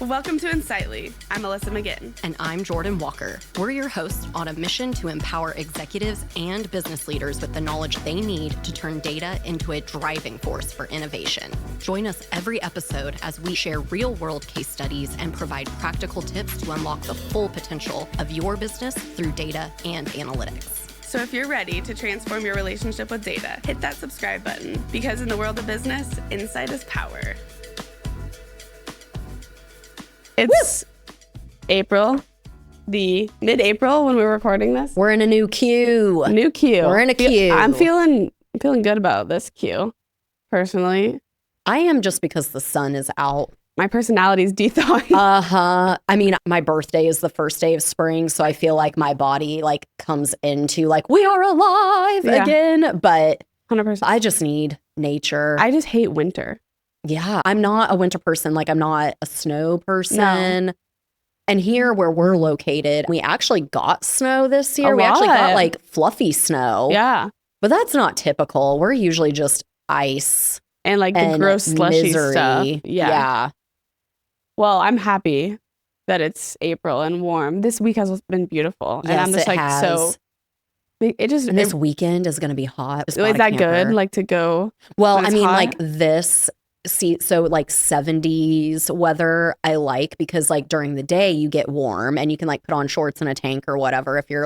Welcome to Insightly. I'm Melissa McGinn. And I'm Jordan Walker. We're your hosts on a mission to empower executives and business leaders with the knowledge they need to turn data into a driving force for innovation. Join us every episode as we share real-world case studies and provide practical tips to unlock the full potential of your business through data and analytics. So if you're ready to transform your relationship with data, hit that subscribe button, because in the world of business, insight is power. It's April, the mid-April when we're recording this. We're in a new queue. We're in a queue. I'm feeling good about this queue, personally. I am, just because the sun is out. My personality's de-thawing. I mean, my birthday is the first day of spring, so I feel like my body comes into we are alive again. But 100%. I just need nature. I just hate winter. Yeah, I'm not a winter person. I'm not a snow person. No. And here where we're located, we actually got snow this year. We actually got fluffy snow. Yeah. But that's not typical. We're usually just ice. And the gross slushy stuff. Yeah. Well, I'm happy that it's April and warm. This week has been beautiful. Yes, and I'm just has. And this weekend is going to be hot. Is that good? To go? Well, I mean, this. So 70s weather I like, because during the day you get warm and you can put on shorts and a tank or whatever if you're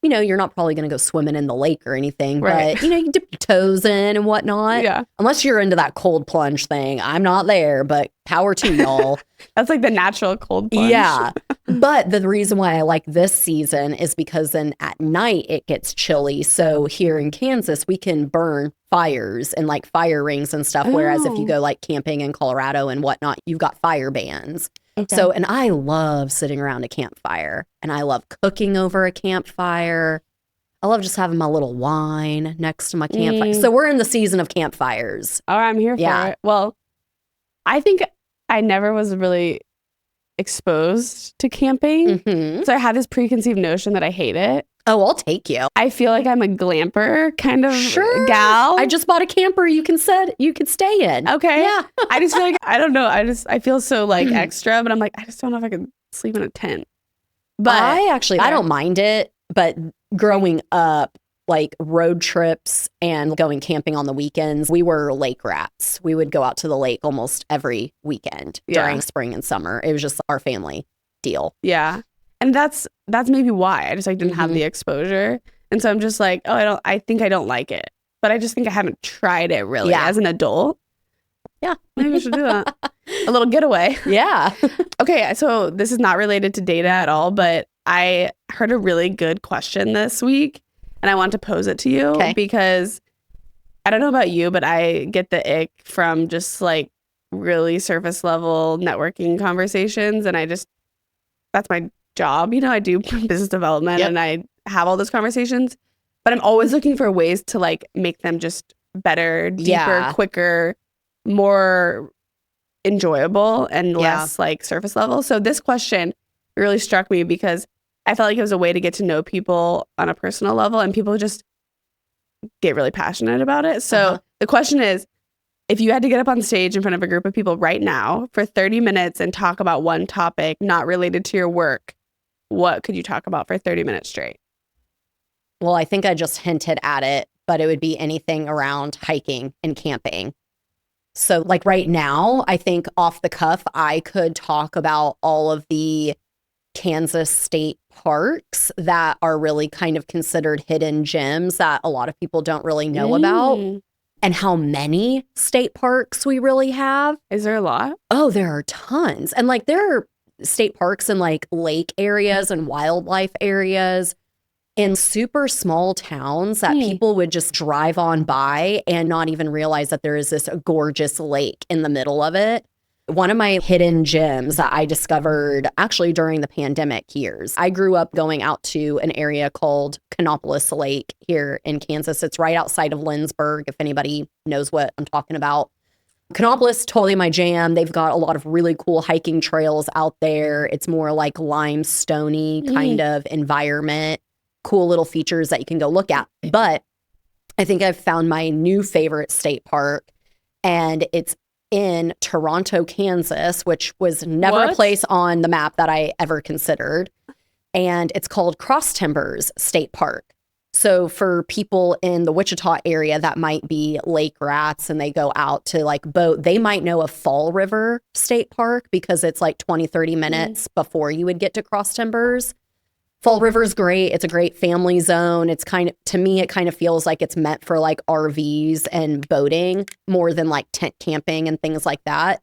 you're not probably going to go swimming in the lake or anything, right. But you dip your toes in and whatnot. Yeah. Unless you're into that cold plunge thing. I'm not there, but power to y'all. That's the natural cold plunge. Yeah. But the reason why I like this season is because then at night it gets chilly. So here in Kansas, we can burn fires and fire rings and stuff. Whereas if you go camping in Colorado and whatnot, you've got fire bans. Okay. So, and I love sitting around a campfire, and I love cooking over a campfire. I love just having my little wine next to my campfire. So we're in the season of campfires. Oh, I'm here for it. Well, I think I never was really exposed to camping. Mm-hmm. So I had this preconceived notion that I hate it. Oh, I'll take you. I feel like I'm a glamper kind of gal. I just bought a camper you can stay in. Okay. Yeah. I just feel I don't know. I feel so extra, but I'm I just don't know if I could sleep in a tent. But I don't mind it. But growing up, road trips and going camping on the weekends, we were lake rats. We would go out to the lake almost every weekend during spring and summer. It was just our family deal. Yeah. And that's maybe why I just didn't have the exposure. And so I'm just I think I don't like it. But I just think I haven't tried it really as an adult. Yeah. Maybe we should do that. A little getaway. Yeah. Okay, so this is not related to data at all, but I heard a really good question this week, and I want to pose it to you because I don't know about you, but I get the ick from just really surface level networking conversations, and that's my job. I do business development and I have all those conversations, but I'm always looking for ways to make them just better, deeper, quicker, more enjoyable and less surface level. So this question really struck me because I felt like it was a way to get to know people on a personal level, and people just get really passionate about it. So the question is, if you had to get up on stage in front of a group of people right now for 30 minutes and talk about one topic not related to your work, what could you talk about for 30 minutes straight? Well, I think I just hinted at it, but it would be anything around hiking and camping. So right now, I think off the cuff, I could talk about all of the Kansas state parks that are really kind of considered hidden gems that a lot of people don't really know about, and how many state parks we really have. Is there a lot? Oh, there are tons. And there are state parks in lake areas and wildlife areas in super small towns that people would just drive on by and not even realize that there is this gorgeous lake in the middle of it. One of my hidden gems that I discovered actually during the pandemic years. I grew up going out to an area called Canopolis Lake here in Kansas. It's right outside of Lindsborg, if anybody knows what I'm talking about. Canopolis, totally my jam. They've got a lot of really cool hiking trails out there. It's more limestoney kind of environment. Cool little features that you can go look at. But I think I've found my new favorite state park, and it's in Toronto, Kansas, which was never a place on the map that I ever considered. And it's called Cross Timbers State Park. So for people in the Wichita area that might be lake rats and they go out to like boat, they might know of Fall River State Park because it's like 20, 30 minutes before you would get to Cross Timbers. Fall River's great. It's a great family zone. It's kind of, to me, it kind of feels like it's meant for like RVs and boating more than like tent camping and things like that.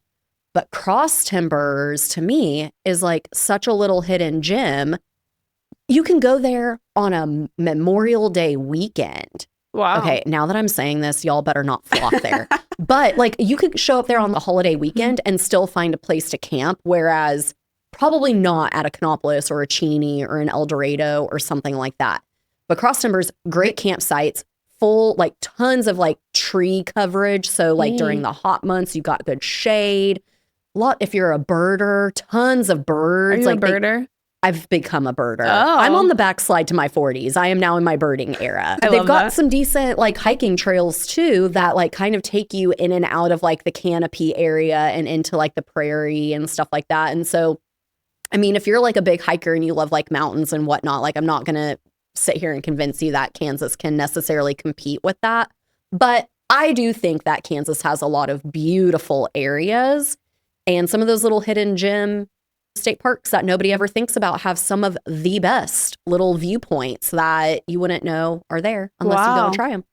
But Cross Timbers to me is like such a little hidden gem. You can go there on a Memorial Day weekend. Wow. Okay, now that I'm saying this, y'all better not flock there. But like you could show up there on the holiday weekend and still find a place to camp, whereas probably not at a Canopolis or a Cheney or an El Dorado or something like that. But Cross Timbers, great campsites, full, like tons of like tree coverage. So like during the hot months, you got good shade. If you're a birder, tons of birds. Are you like a birder? I've become a birder. Oh. I'm on the backslide to my 40s. I am now in my birding era. They've got some decent like hiking trails too that like kind of take you in and out of like the canopy area and into like the prairie and stuff like that. And so, I mean, if you're like a big hiker and you love like mountains and whatnot, like I'm not going to sit here and convince you that Kansas can necessarily compete with that. But I do think that Kansas has a lot of beautiful areas, and some of those little hidden gem state parks that nobody ever thinks about have some of the best little viewpoints that you wouldn't know are there unless you go and try them.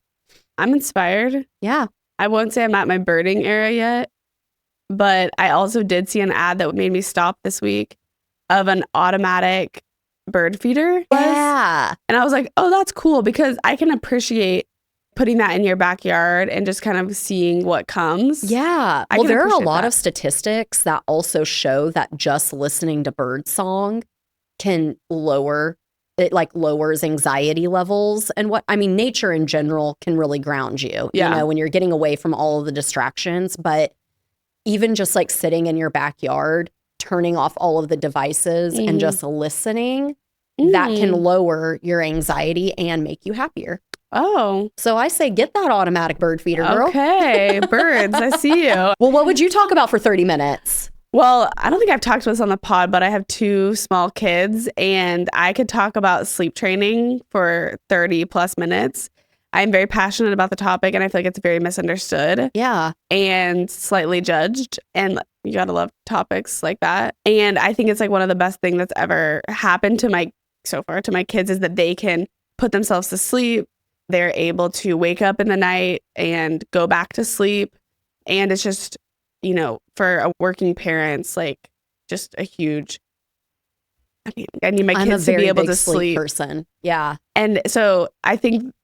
I'm inspired. Yeah. I won't say I'm at my birding area yet, but I also did see an ad that made me stop this week of an automatic bird feeder. Yeah. And I was like, oh, that's cool, because I can appreciate putting that in your backyard and just kind of seeing what comes. Yeah. Well, there are a lot of statistics that also show that just listening to bird song can lowers anxiety levels. And nature in general can really ground you, you know, when you're getting away from all of the distractions. But even just like sitting in your backyard, turning off all of the devices and just listening, that can lower your anxiety and make you happier. Oh. So I say get that automatic bird feeder, girl. Okay, birds, I see you. Well, what would you talk about for 30 minutes? Well, I don't think I've talked about this on the pod, but I have 2 small kids, and I could talk about sleep training for 30 plus minutes. I'm very passionate about the topic, and I feel like it's very misunderstood. Yeah. And slightly judged. And you gotta love topics like that. And I think it's like one of the best things that's ever happened to my kids is that they can put themselves to sleep. They're able to wake up in the night and go back to sleep. And it's just, you know, for a working parents, like just a huge, I need my kids to be able to sleep. Person. Yeah. And so I think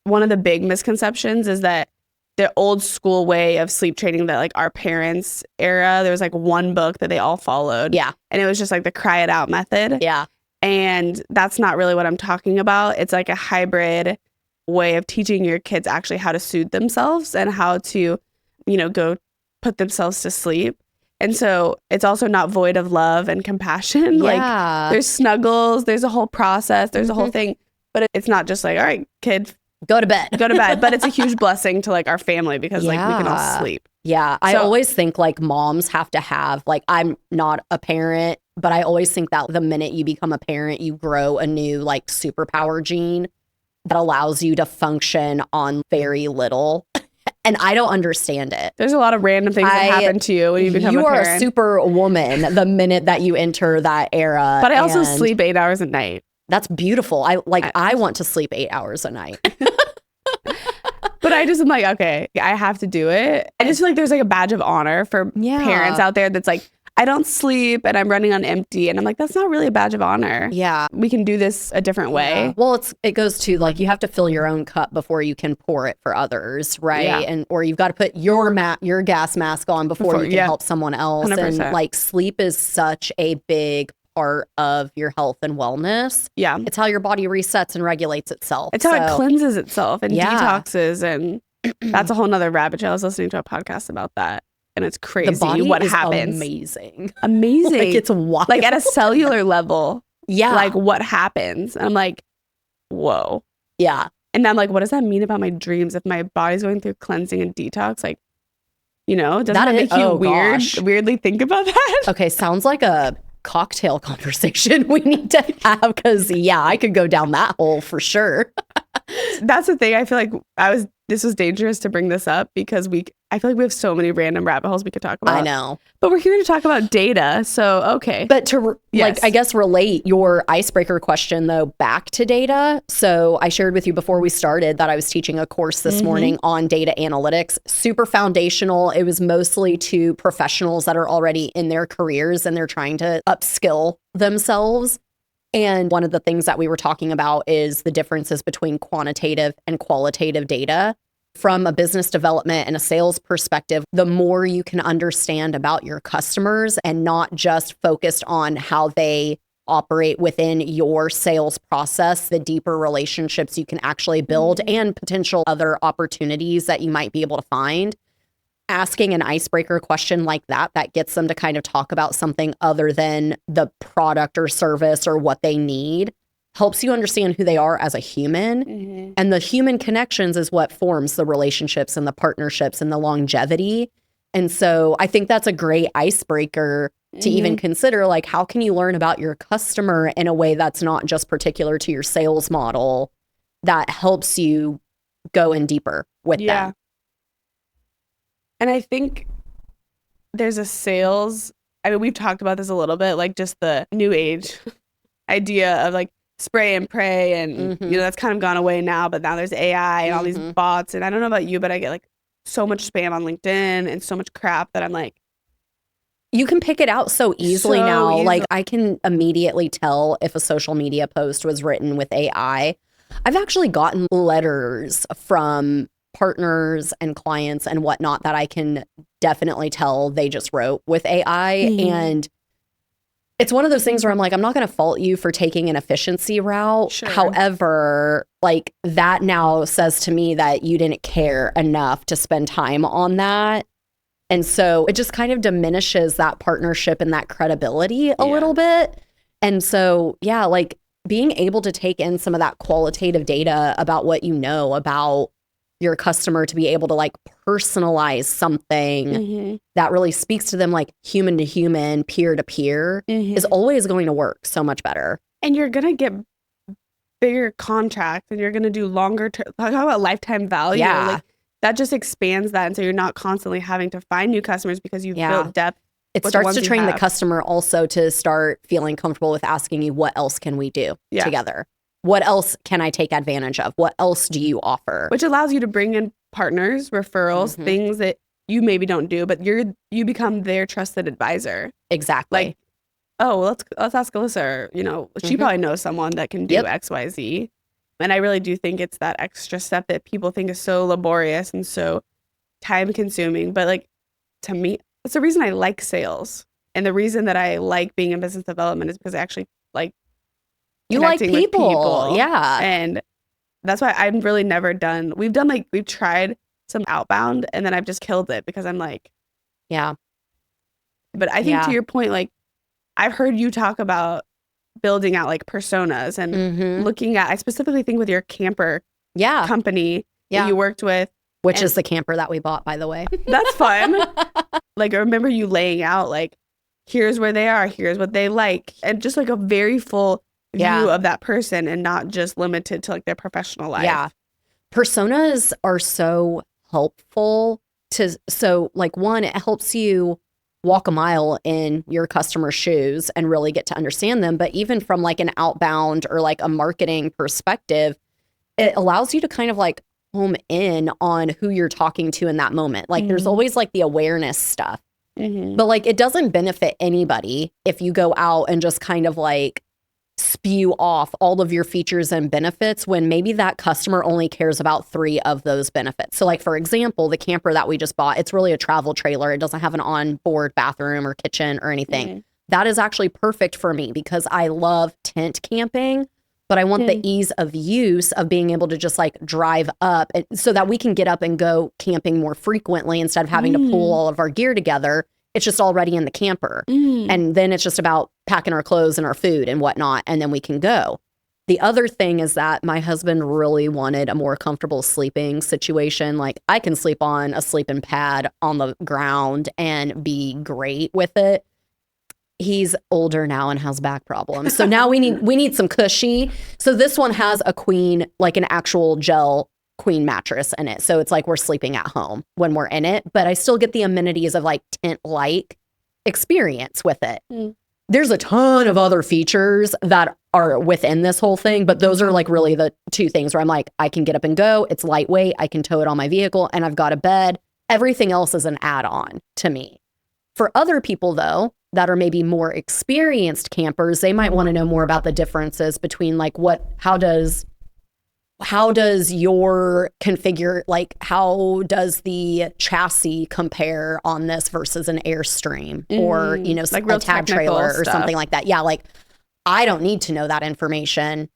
one of the big misconceptions is that the old school way of sleep training, that like our parents' era, there was like one book that they all followed. Yeah. And it was just like the cry it out method. Yeah. And that's not really what I'm talking about. It's like a hybrid way of teaching your kids actually how to soothe themselves and how to, you know, go put themselves to sleep. And so it's also not void of love and compassion. Yeah. Like there's snuggles, there's a whole process, there's a whole thing, but it's not just like, all right, kid, go to bed. But it's a huge blessing to like our family because like we can all sleep. Yeah. I always think like moms have to have, like, I'm not a parent, but I always think that the minute you become a parent, you grow a new like superpower gene that allows you to function on very little. And I don't understand it. There's a lot of random things that happen to you when you become a parent. You are a super woman the minute that you enter that era. But I also sleep 8 hours a night. That's beautiful. I want to sleep 8 hours a night. But I just am like, okay, I have to do it. I just feel like there's like a badge of honor for parents out there that's like, I don't sleep and I'm running on empty. And I'm like, that's not really a badge of honor. Yeah. We can do this a different way. Yeah. Well, it goes to like, you have to fill your own cup before you can pour it for others, right? Yeah. Or you've got to put your gas mask on before you can help someone else. 100%. And like sleep is such a big part of your health and wellness. Yeah. It's how your body resets and regulates itself. It's how it cleanses itself and detoxes. And that's a whole nother rabbit trail. I was listening to a podcast about that. And it's crazy the body what is happens. Amazing. Like it's wild. Like at a cellular level. Yeah. Like what happens? And I'm like, whoa. Yeah. And I'm like, what does that mean about my dreams if my body's going through cleansing and detox? Like, You know, doesn't that make you weirdly think about that? Okay, sounds like a cocktail conversation we need to have, because I could go down that hole for sure. That's the thing. I feel like this was dangerous to bring this up because I feel like we have so many random rabbit holes we could talk about. I know. But we're here to talk about data. So, okay. But to I guess relate your icebreaker question though back to data. So I shared with you before we started that I was teaching a course this morning on data analytics, super foundational. It was mostly to professionals that are already in their careers and they're trying to upskill themselves. And one of the things that we were talking about is the differences between quantitative and qualitative data. From a business development and a sales perspective, the more you can understand about your customers and not just focused on how they operate within your sales process, the deeper relationships you can actually build and potential other opportunities that you might be able to find. Asking an icebreaker question like that gets them to kind of talk about something other than the product or service or what they need, helps you understand who they are as a human. And the human connections is what forms the relationships and the partnerships and the longevity. And so I think that's a great icebreaker to even consider, like, how can you learn about your customer in a way that's not just particular to your sales model, that helps you go in deeper with them. And I think there's we've talked about this a little bit, like just the new age idea of like spray and pray, and you know, that's kind of gone away now, but now there's AI and all these bots. And I don't know about you, but I get like so much spam on LinkedIn and so much crap that I'm like, you can pick it out so easily now. Like, I can immediately tell if a social media post was written with AI. I've actually gotten letters from partners and clients and whatnot that I can definitely tell they just wrote with AI. And it's one of those things where I'm like, I'm not going to fault you for taking an efficiency route. Sure. However, like, that now says to me that you didn't care enough to spend time on that. And so it just kind of diminishes that partnership and that credibility a little bit. And so, like, being able to take in some of that qualitative data about what you know about your customer, to be able to like personalize something that really speaks to them, like human to human, peer to peer, is always going to work so much better. And you're going to get bigger contracts and you're going to do longer term. Talk about lifetime value. Yeah. Like, that just expands that. And so you're not constantly having to find new customers because you've built depth. It starts to train the customer also to start feeling comfortable with asking you, what else can we do together? What else can I take advantage of? What else do you offer? Which allows you to bring in partners, referrals, things that you maybe don't do, but you become their trusted advisor. Exactly. Like, oh, well, let's ask Alyssa. Or, you know, she probably knows someone that can do X, Y, Z. And I really do think it's that extra step that people think is so laborious and so time consuming. But like, to me, it's the reason I like sales. And the reason that I like being in business development is because I actually like you like people. Yeah. And that's why I've really never done, we've tried some outbound and then I've just killed it because I'm like, but I think to your point, like, I've heard you talk about building out like personas and looking at, I specifically think with your camper company that you worked with. Which is the camper that we bought, by the way. That's fun. Like, I remember you laying out like, here's where they are, here's what they like. And just like a very full view of that person and not just limited to like their professional life. Yeah. Personas are so helpful so like, one, it helps you walk a mile in your customer's shoes and really get to understand them. But even from like an outbound or like a marketing perspective, it allows you to kind of like home in on who you're talking to in that moment. Like, there's always like the awareness stuff, but like, it doesn't benefit anybody if you go out and just kind of like spew off all of your features and benefits when maybe that customer only cares about 3 of those benefits. So like, for example, the camper that we just bought, it's really a travel trailer. It doesn't have an onboard bathroom or kitchen or anything. That is actually perfect for me because I love tent camping, but I want the ease of use of being able to just like drive up so that we can get up and go camping more frequently instead of having to pull all of our gear together. It's just already in the camper. And then it's just about packing our clothes and our food and whatnot, and then we can go. The other thing is that my husband really wanted a more comfortable sleeping situation. Like, I can sleep on a sleeping pad on the ground and be great with it. He's older now and has back problems. So now we need some cushy. So this one has a queen, like an actual gel queen mattress in it. So it's like we're sleeping at home when we're in it, but I still get the amenities of like tent-like experience with it. There's a ton of other features that are within this whole thing, but those are like really the two things where I'm like, I can get up and go. It's lightweight. I can tow it on my vehicle, and I've got a bed. Everything else is an add-on to me. For other people, though, that are maybe more experienced campers, they might want to know more about the differences between like how does your configure, like how does the chassis compare on this versus an Airstream or, you know, like a tag trailer or something like that. Yeah, like I don't need to know that information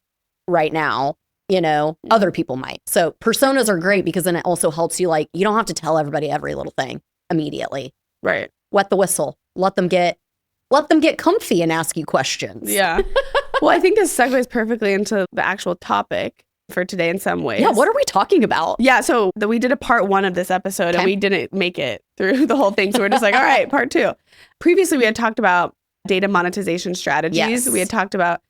right now, you know, other people might. So personas are great because then it also helps you, like, you don't have to tell everybody every little thing immediately. Right. Wet the whistle. Let them get comfy and ask you questions. Yeah. Well, I think this segues perfectly into the actual topic for today in some ways. Yeah, what are we talking about? Yeah, so we did a part 1 of this episode and we didn't make it through the whole thing. So we're just like, all right, part 2. Previously, we had talked about data monetization strategies. Yes. We had talked about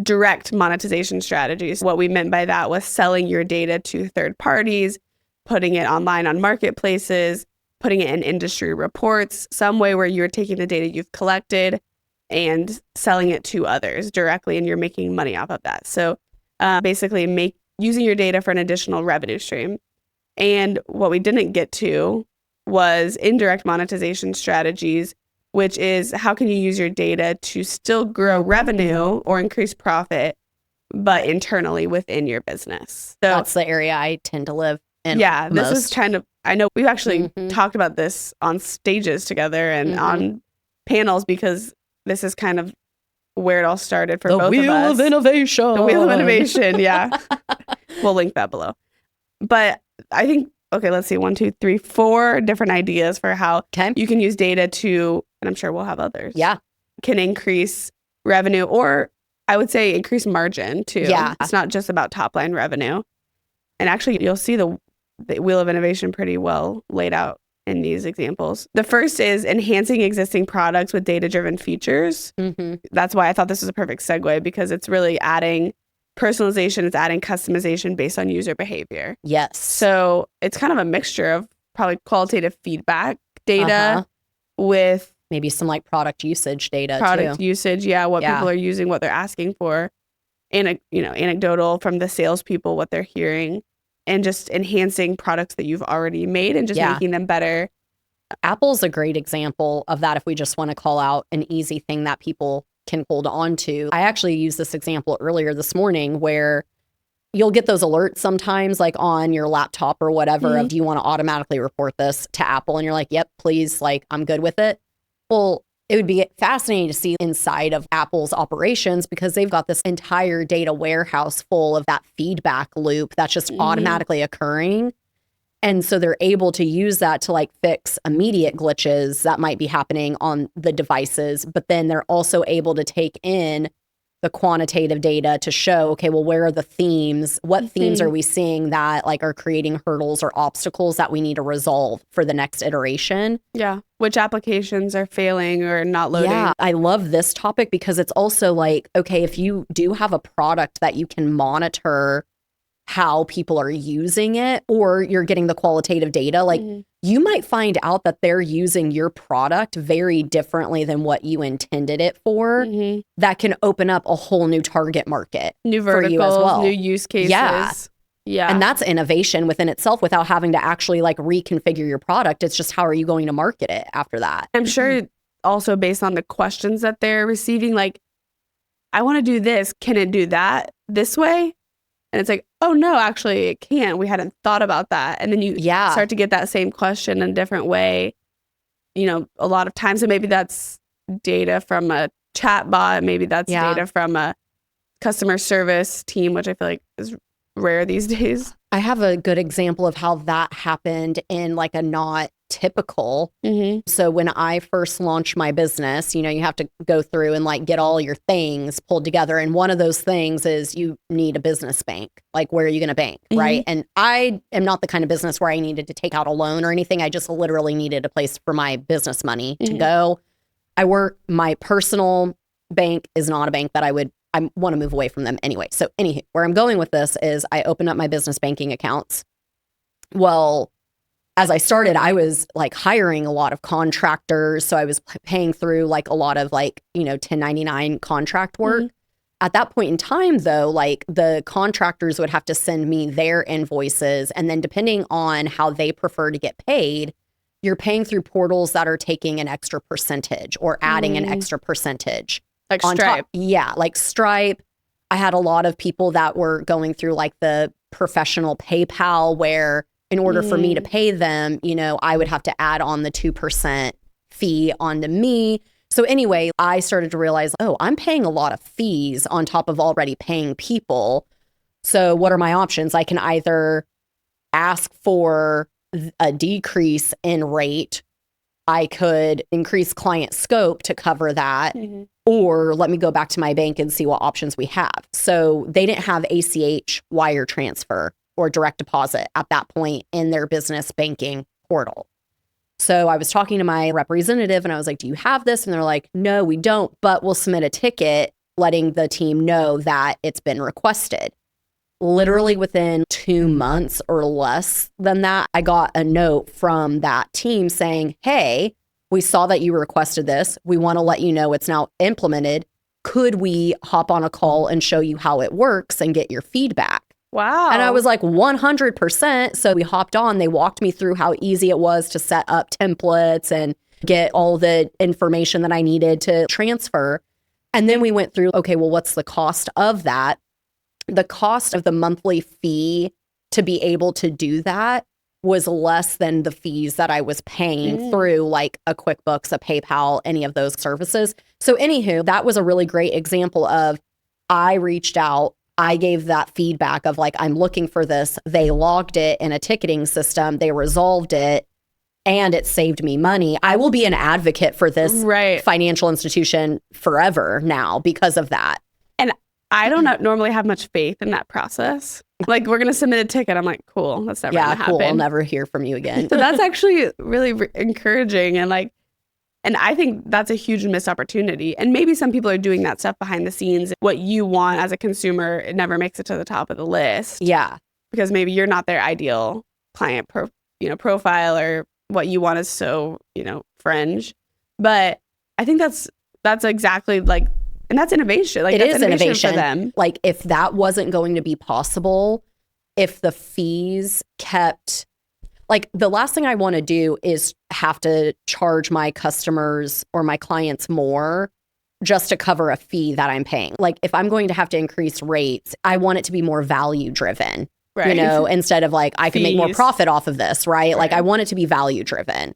direct monetization strategies. What we meant by that was selling your data to third parties, putting it online on marketplaces, putting it in industry reports, some way where you're taking the data you've collected and selling it to others directly, and you're making money off of that. So basically using your data for an additional revenue stream. And what we didn't get to was indirect monetization strategies, which is how can you use your data to still grow revenue or increase profit, but internally within your business. So that's the area I tend to live in. Yeah, this is kind of, I know we've actually talked about this on stages together and on panels, because this is kind of where it all started for both of us. The Wheel of Innovation. The Wheel of Innovation, yeah. We'll link that below. But I think, okay, let's see, 1, 2, 3, 4 different ideas for how you can use data to, and I'm sure we'll have others. Yeah. Can increase revenue, or I would say increase margin too. Yeah. It's not just about top line revenue. And actually, you'll see the Wheel of Innovation pretty well laid out in these examples. The first is enhancing existing products with data-driven features. That's why I thought this was a perfect segue, because it's really adding personalization, it's adding customization based on user behavior. Yes. So it's kind of a mixture of probably qualitative feedback data with maybe some like product usage data product too. Usage, what people are using, what they're asking for, and anecdotal from the salespeople, what they're hearing, and just enhancing products that you've already made and just making them better. Apple's a great example of that if we just want to call out an easy thing that people can hold on to. I actually used this example earlier this morning where you'll get those alerts sometimes like on your laptop or whatever of, do you want to automatically report this to Apple? And you're like, yep, please, like I'm good with it. Well, it would be fascinating to see inside of Apple's operations, because they've got this entire data warehouse full of that feedback loop that's just automatically occurring. And so they're able to use that to like fix immediate glitches that might be happening on the devices. But then they're also able to take in the quantitative data to show, okay, well, where are the themes? What themes are we seeing that like are creating hurdles or obstacles that we need to resolve for the next iteration? Yeah. Which applications are failing or not loading? Yeah, I love this topic because it's also like, okay, if you do have a product that you can monitor how people are using it, or you're getting the qualitative data, like you might find out that they're using your product very differently than what you intended it for. That can open up a whole new target market, new verticals, for you as well. New use cases. Yeah. And that's innovation within itself without having to actually like reconfigure your product. It's just, how are you going to market it after that? I'm sure also based on the questions that they're receiving, like, I want to do this. Can it do that this way? And it's like, oh, no, actually, it can't. We hadn't thought about that. And then you start to get that same question in a different way, a lot of times. And maybe that's data from a chat bot. Maybe that's data from a customer service team, which I feel like is rare these days. I have a good example of how that happened in like a not typical. So when I first launched my business, you know, you have to go through and like get all your things pulled together. And one of those things is you need a business bank. Like, where are you going to bank? Right. And I am not the kind of business where I needed to take out a loan or anything. I just literally needed a place for my business money to go. My personal bank is not a bank that I want to move away from them anyway. So anywho, where I'm going with this is I opened up my business banking accounts. Well, as I started, I was like hiring a lot of contractors. So I was paying through like a lot of like, you know, 1099 contract work. At that point in time, though, like the contractors would have to send me their invoices. And then depending on how they prefer to get paid, you're paying through portals that are taking an extra percentage or adding an extra percentage. Like Stripe. Yeah, like Stripe. I had a lot of people that were going through like the professional PayPal where in order for me to pay them, you know, I would have to add on the 2% fee onto me. So anyway, I started to realize, oh, I'm paying a lot of fees on top of already paying people. So what are my options? I can either ask for a decrease in rate. I could increase client scope to cover that, or let me go back to my bank and see what options we have. So they didn't have ACH wire transfer or direct deposit at that point in their business banking portal. So I was talking to my representative and I was like, do you have this? And they're like, no, we don't, but we'll submit a ticket letting the team know that it's been requested. Literally within 2 months or less than that, I got a note from that team saying, hey, we saw that you requested this. We want to let you know it's now implemented. Could we hop on a call and show you how it works and get your feedback? Wow. And I was like, 100%. So we hopped on. They walked me through how easy it was to set up templates and get all the information that I needed to transfer. And then we went through, okay, well, what's the cost of that? The cost of the monthly fee to be able to do that was less than the fees that I was paying through like a QuickBooks, a PayPal, any of those services. So anywho, that was a really great example of I reached out. I gave that feedback of like, I'm looking for this. They logged it in a ticketing system. They resolved it and it saved me money. I will be an advocate for this financial institution forever now because of that. And I don't normally have much faith in that process. Like, we're going to submit a ticket. I'm like, cool. That's never going to happen. Cool. I'll never hear from you again. So that's actually really encouraging. And like, and I think that's a huge missed opportunity. And maybe some people are doing that stuff behind the scenes. What you want as a consumer, it never makes it to the top of the list. Yeah. Because maybe you're not their ideal client profile, or what you want is so, fringe. But I think that's exactly like, and that's innovation. Like, that's innovation for them. Like, if that wasn't going to be possible, if the fees kept, like, the last thing I want to do is have to charge my customers or my clients more just to cover a fee that I'm paying. Like, if I'm going to have to increase rates, I want it to be more value driven, instead of like, I can make more profit off of this, right? Like, I want it to be value driven.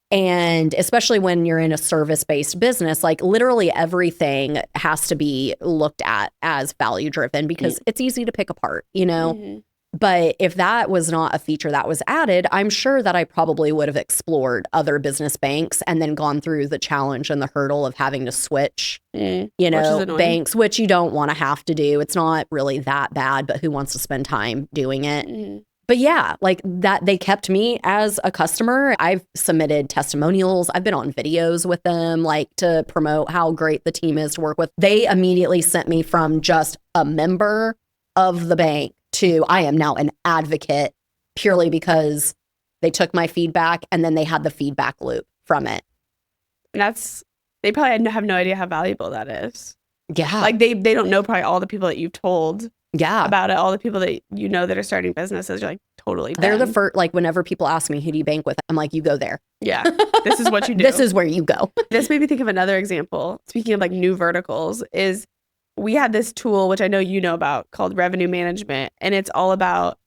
And especially when you're in a service-based business, like literally everything has to be looked at as value-driven because it's easy to pick apart, But if that was not a feature that was added, I'm sure that I probably would have explored other business banks and then gone through the challenge and the hurdle of having to switch, banks, which you don't want to have to do. It's not really that bad, but who wants to spend time doing it? But yeah, like that, they kept me as a customer. I've submitted testimonials. I've been on videos with them, like to promote how great the team is to work with. They immediately sent me from just a member of the bank to I am now an advocate, purely because they took my feedback and then they had the feedback loop from it. And they probably have no idea how valuable that is. Yeah. Like they don't know probably all the people that you've told. About it, all the people that that are starting businesses, you're like, totally done. They're the first, like whenever people ask me, who do you bank with? I'm like, you go there. Yeah, this is what you do. This is where you go. This made me think of another example. Speaking of like new verticals, is we had this tool, which I know you know about, called revenue management. And it's all about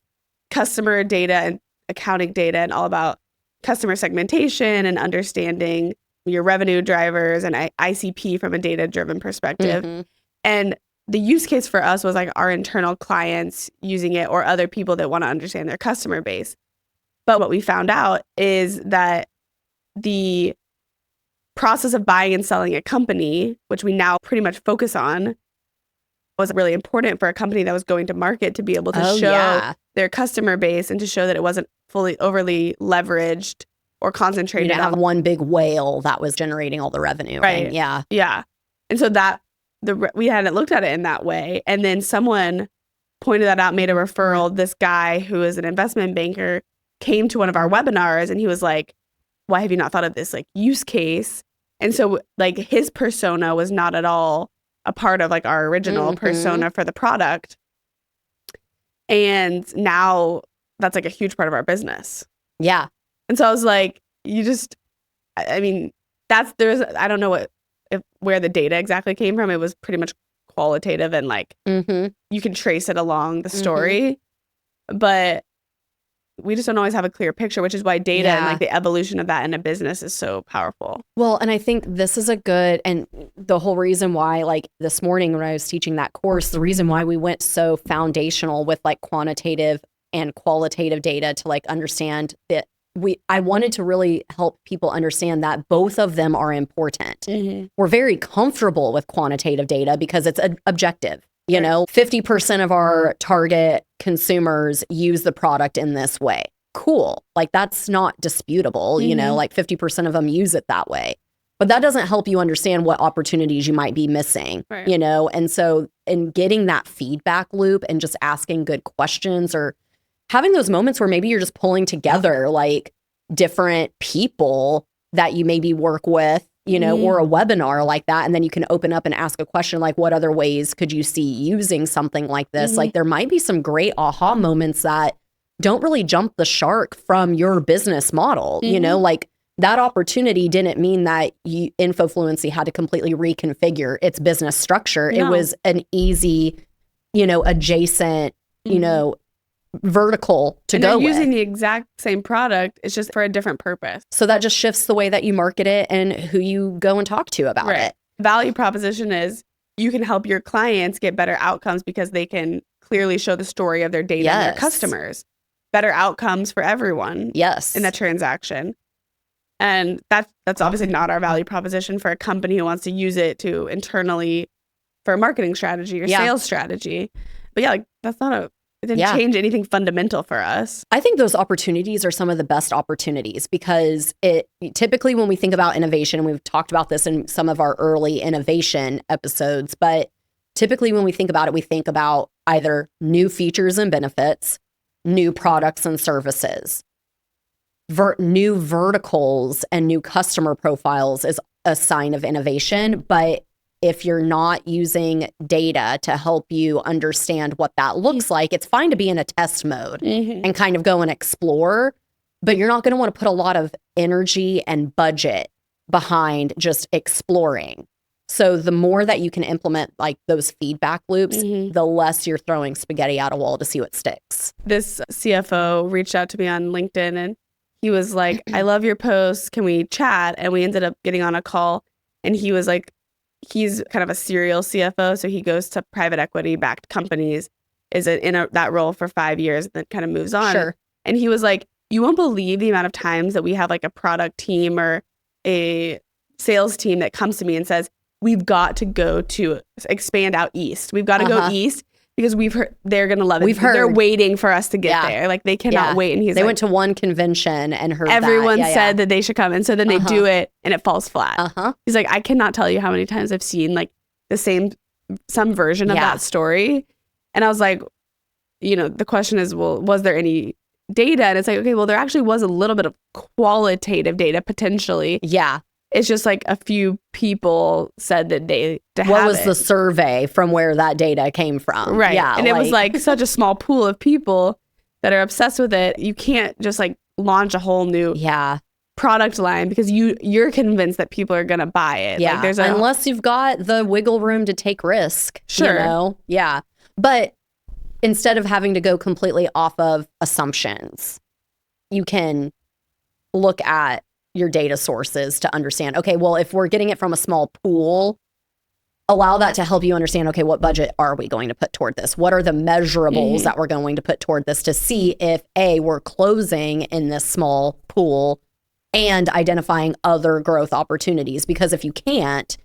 customer data and accounting data and all about customer segmentation and understanding your revenue drivers and ICP from a data-driven perspective. And the use case for us was like our internal clients using it or other people that want to understand their customer base. But what we found out is that the process of buying and selling a company, which we now pretty much focus on, was really important for a company that was going to market to be able to show their customer base and to show that it wasn't fully overly leveraged or concentrated. You didn't have one big whale that was generating all the revenue. Right. And yeah. And so we hadn't looked at it in that way. And then someone pointed that out, made a referral. This guy who is an investment banker came to one of our webinars and he was like, why have you not thought of this like use case? And so like his persona was not at all a part of like our original persona for the product. And now that's like a huge part of our business. Yeah. And so I was like, I mean, I don't know where the data exactly came from. It was pretty much qualitative and like you can trace it along the story, but we just don't always have a clear picture, which is why data and like the evolution of that in a business is so powerful. Well, and I think this is and the whole reason why, like this morning when I was teaching that course, the reason why we went so foundational with like quantitative and qualitative data to like understand that I wanted to really help people understand that both of them are important. We're very comfortable with quantitative data because it's objective. You know, 50% of our target consumers use the product in this way. Cool. Like that's not disputable. You know, like 50% of them use it that way. But that doesn't help you understand what opportunities you might be missing, you know? And so in getting that feedback loop and just asking good questions or having those moments where maybe you're just pulling together like different people that you maybe work with, you know, or a webinar like that. And then you can open up and ask a question like, what other ways could you see using something like this? Like there might be some great aha moments that don't really jump the shark from your business model. You know, like that opportunity didn't mean that InfoFluency had to completely reconfigure its business structure. No. It was an easy, you know, adjacent, you know, vertical to go with. Using the exact same product, it's just for a different purpose. So that just shifts the way that you market it and who you go and talk to about it. Value proposition is you can help your clients get better outcomes because they can clearly show the story of their data and their customers. Better outcomes for everyone in that transaction. And that's obviously not our value proposition for a company who wants to use it to internally for a marketing strategy or sales strategy. But yeah, like that's not it didn't change anything fundamental for us. I think those opportunities are some of the best opportunities because typically when we think about innovation, and we've talked about this in some of our early innovation episodes, but typically when we think about it, we think about either new features and benefits, new products and services, new verticals and new customer profiles is a sign of innovation. But if you're not using data to help you understand what that looks like, it's fine to be in a test mode and kind of go and explore, but you're not going to want to put a lot of energy and budget behind just exploring. So the more that you can implement like those feedback loops, the less you're throwing spaghetti at a wall to see what sticks. This CFO reached out to me on LinkedIn and he was like, I love your posts. Can we chat? And we ended up getting on a call and he was like, he's kind of a serial CFO, so he goes to private equity backed companies, is in that role for 5 years, and then kind of moves on. Sure. And he was like, you won't believe the amount of times that we have like a product team or a sales team that comes to me and says, we've got to go to expand out east. We've got to go east because we've heard they're going to love it. We've heard. They're waiting for us to get there. Like they cannot wait. And they went to one convention and heard everyone said that they should come. And so then they do it and it falls flat. He's like, I cannot tell you how many times I've seen like some version of that story. And I was like, you know, the question is, well, was there any data? And it's like, okay, well, there actually was a little bit of qualitative data potentially. Yeah. It's just like a few people said that what was the survey from where that data came from? Right. Yeah. And it was like such a small pool of people that are obsessed with it. You can't just like launch a whole new product line because you're convinced that people are going to buy it. Yeah. Like unless you've got the wiggle room to take risk. Sure. You know? Yeah. But instead of having to go completely off of assumptions, you can look at your data sources to understand, okay, well, if we're getting it from a small pool allow that to help you understand, okay, what budget are we going to put toward this? What are the measurables that we're going to put toward this to see if we're closing in this small pool and identifying other growth opportunities? Because if you can't,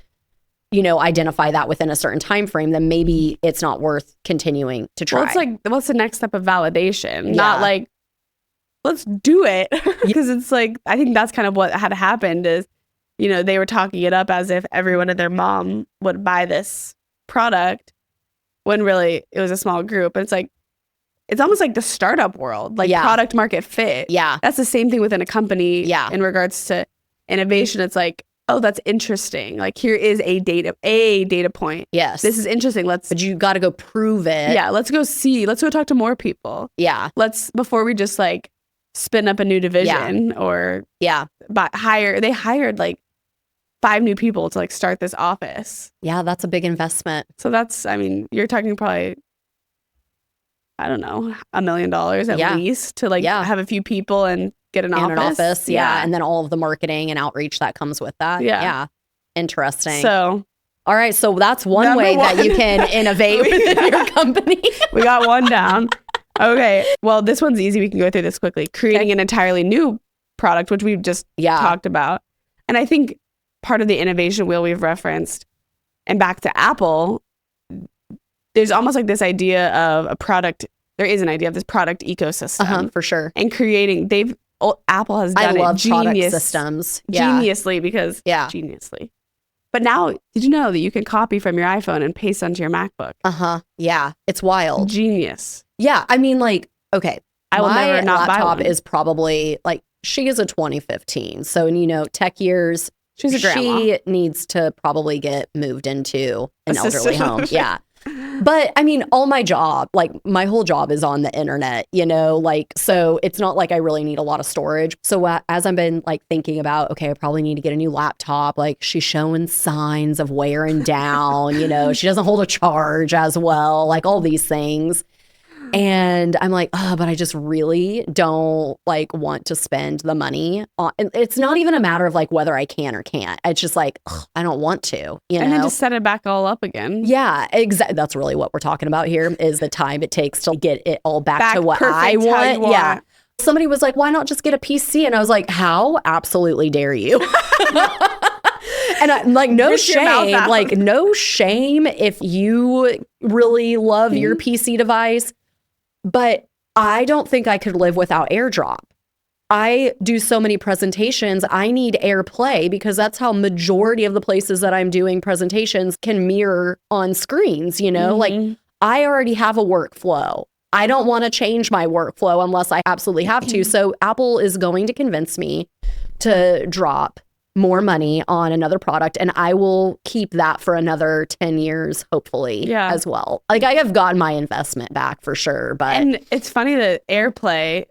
identify that within a certain time frame, then maybe it's not worth continuing to try. Well, it's like, what's the next step of validation? Not like, let's do it. Because it's like, I think that's kind of what had happened is, they were talking it up as if everyone and their mom would buy this product when really it was a small group. And it's like, it's almost like the startup world, like product market fit. Yeah. That's the same thing within a company in regards to innovation. It's like, oh, that's interesting. Like, here is a data point. Yes. This is interesting. But you got to go prove it. Yeah. Let's go see. Let's go talk to more people. Yeah. Before we just like spin up a new division or they hired like 5 new people to like start this office. Yeah. That's a big investment. So you're talking probably, I don't know, $1 million at least to like have a few people and get an office. Yeah. And then all of the marketing and outreach that comes with that. Yeah. Interesting. So, all right. So that's one way that you can innovate within your company. We got one down. Okay. Well, this one's easy. We can go through this quickly. Creating an entirely new product, which we've just talked about. And I think part of the innovation wheel we've referenced, and back to Apple, there's almost like this idea of a product. There is an idea of this product ecosystem. For sure. And Apple has done product systems. Geniusly because geniusly. But now, did you know that you can copy from your iPhone and paste onto your MacBook? Yeah. It's wild. Genius. Yeah. I mean, like, okay. I will never not buy one. My laptop is probably like, she is a 2015. So, tech years. She's a grandma. She needs to probably get moved into an elderly home. Yeah. But I mean, all my job, like my whole job is on the internet, so it's not like I really need a lot of storage. So as I've been like thinking about, okay, I probably need to get a new laptop. Like she's showing signs of wearing down, she doesn't hold a charge as well, like all these things. And I'm like, but I just really don't like want to spend the money on. It's not even a matter of like whether I can or can't. It's just like, I don't want to, And then just set it back all up again. Yeah, exactly. That's really what we're talking about here is the time it takes to get it all back to what I want. Yeah. Somebody was like, why not just get a PC? And I was like, how? Absolutely dare you. And I'm like, no shame if you really love your PC device. But I don't think I could live without AirDrop. I do so many presentations. I need AirPlay because that's how majority of the places that I'm doing presentations can mirror on screens, Like I already have a workflow. I don't want to change my workflow unless I absolutely have to. So Apple is going to convince me to drop more money on another product, and I will keep that for another 10 years, hopefully, as well. Like I have gotten my investment back for sure, but and it's funny that AirPlay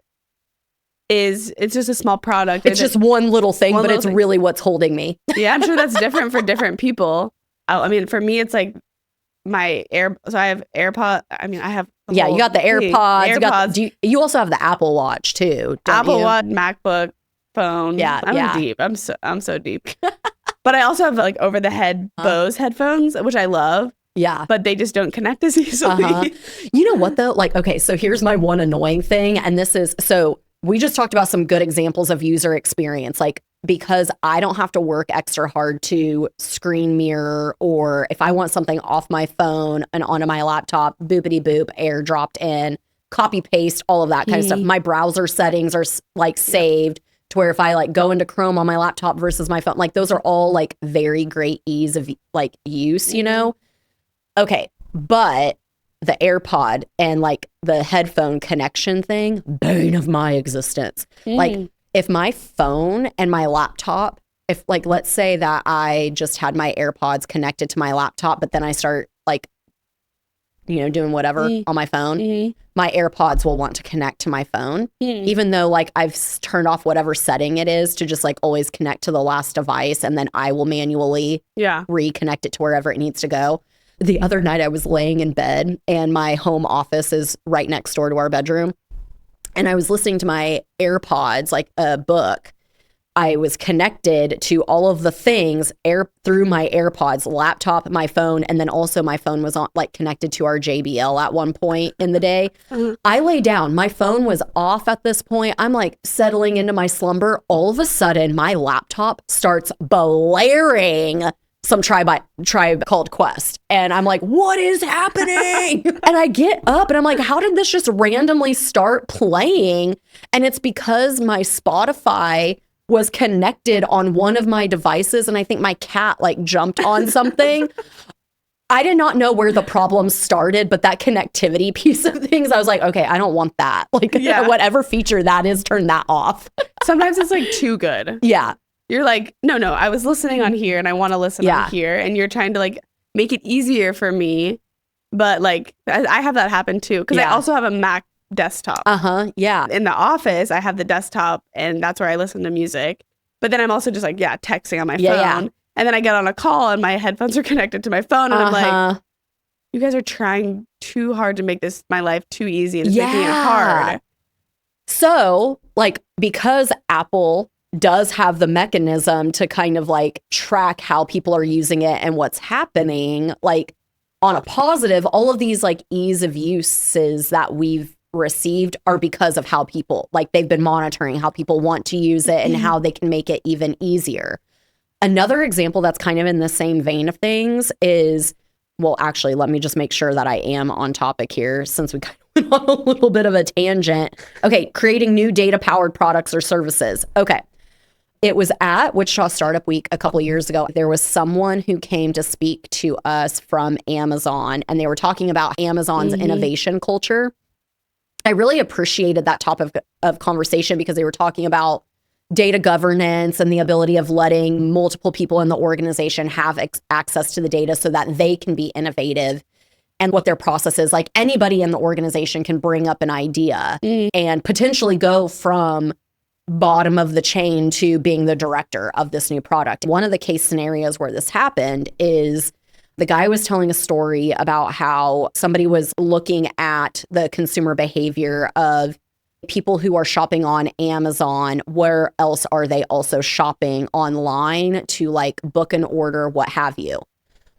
it's just a small product. It's just one little thing, but it's really what's holding me. Yeah, I'm sure that's different for different people. I mean, for me, it's like so I have AirPod. I mean, I have you got the AirPods. You also have the Apple Watch too. Apple Watch, MacBook. Phone. Yeah, I'm deep. I'm so deep. But I also have like over the head Bose headphones, which I love. Yeah. But they just don't connect as easily. You know what though? Like, okay, so here's my one annoying thing. And so we just talked about some good examples of user experience. Like, because I don't have to work extra hard to screen mirror, or if I want something off my phone and onto my laptop, boopity boop, AirDropped in, copy paste, all of that kind of stuff. My browser settings are like saved. To where if I like go into Chrome on my laptop versus my phone, like those are all like very great ease of like use, Okay, but the AirPod and like the headphone connection thing, bane of my existence. Like if my phone and my laptop, if like let's say that I just had my AirPods connected to my laptop, but then I start like doing whatever on my phone, my AirPods will want to connect to my phone, even though like I've turned off whatever setting it is to just like always connect to the last device, and then I will manually reconnect it to wherever it needs to go. The other night I was laying in bed and my home office is right next door to our bedroom, and I was listening to my AirPods, like a book, I was connected to all of the things through my AirPods, laptop, my phone, and then also my phone was on connected to our JBL at one point in the day. I lay down. My phone was off at this point. I'm settling into my slumber. All of a sudden, my laptop starts blaring some tribe called Quest. And I'm like, what is happening? And I get up and I'm like, how did this just randomly start playing? And it's because my Spotify was connected on one of my devices. And I think my cat jumped on something. I did not know where the problem started, but that connectivity piece of things, I was like, okay, I don't want that. Whatever feature that is, turn that off. Sometimes it's too good. Yeah. You're like, no, I was listening on here and I want to listen on here. And you're trying to make it easier for me. But I have that happen too. Because I also have a Mac desktop. Yeah. In the office, I have the desktop and that's where I listen to music. But then I'm also just texting on my phone. Yeah. And then I get on a call and my headphones are connected to my phone. And I'm like, you guys are trying too hard to make my life too easy and it's making it hard. So because Apple does have the mechanism to kind of track how people are using it and what's happening, on a positive, all of these ease of uses that we've received are because of how people they've been monitoring how people want to use it and how they can make it even easier. Another example that's kind of in the same vein of things is, well, actually, let me just make sure that I am on topic here since we kind of went on a little bit of a tangent. Okay, creating new data-powered products or services. Okay. It was at Wichita Startup Week a couple years ago. There was someone who came to speak to us from Amazon, and they were talking about Amazon's innovation culture. I really appreciated that topic of conversation because they were talking about data governance and the ability of letting multiple people in the organization have access to the data so that they can be innovative and what their process is. Anybody in the organization can bring up an idea and potentially go from bottom of the chain to being the director of this new product. One of the case scenarios where this happened is the guy was telling a story about how somebody was looking at the consumer behavior of people who are shopping on Amazon. Where else are they also shopping online to book an order, what have you?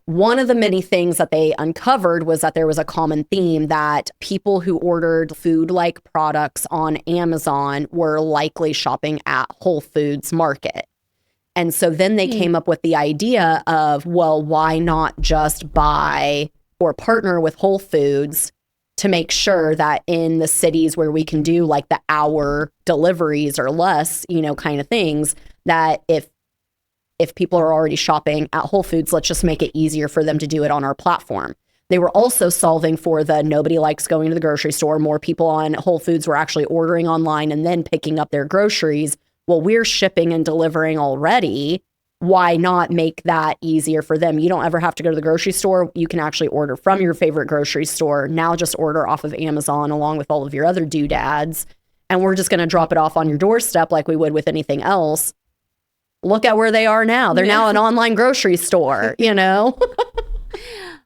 One of the many things that they uncovered was that there was a common theme that people who ordered food-like products on Amazon were likely shopping at Whole Foods Market. And so then they came up with the idea of, well, why not just buy or partner with Whole Foods to make sure that in the cities where we can do the hour deliveries or less, kind of things, that if people are already shopping at Whole Foods, let's just make it easier for them to do it on our platform. They were also solving for the nobody likes going to the grocery store. More people on Whole Foods were actually ordering online and then picking up their groceries. Well, we're shipping and delivering already. Why not make that easier for them? You don't ever have to go to the grocery store. You can actually order from your favorite grocery store. Now just order off of Amazon along with all of your other doodads. And we're just going to drop it off on your doorstep like we would with anything else. Look at where they are now. They're now an online grocery store,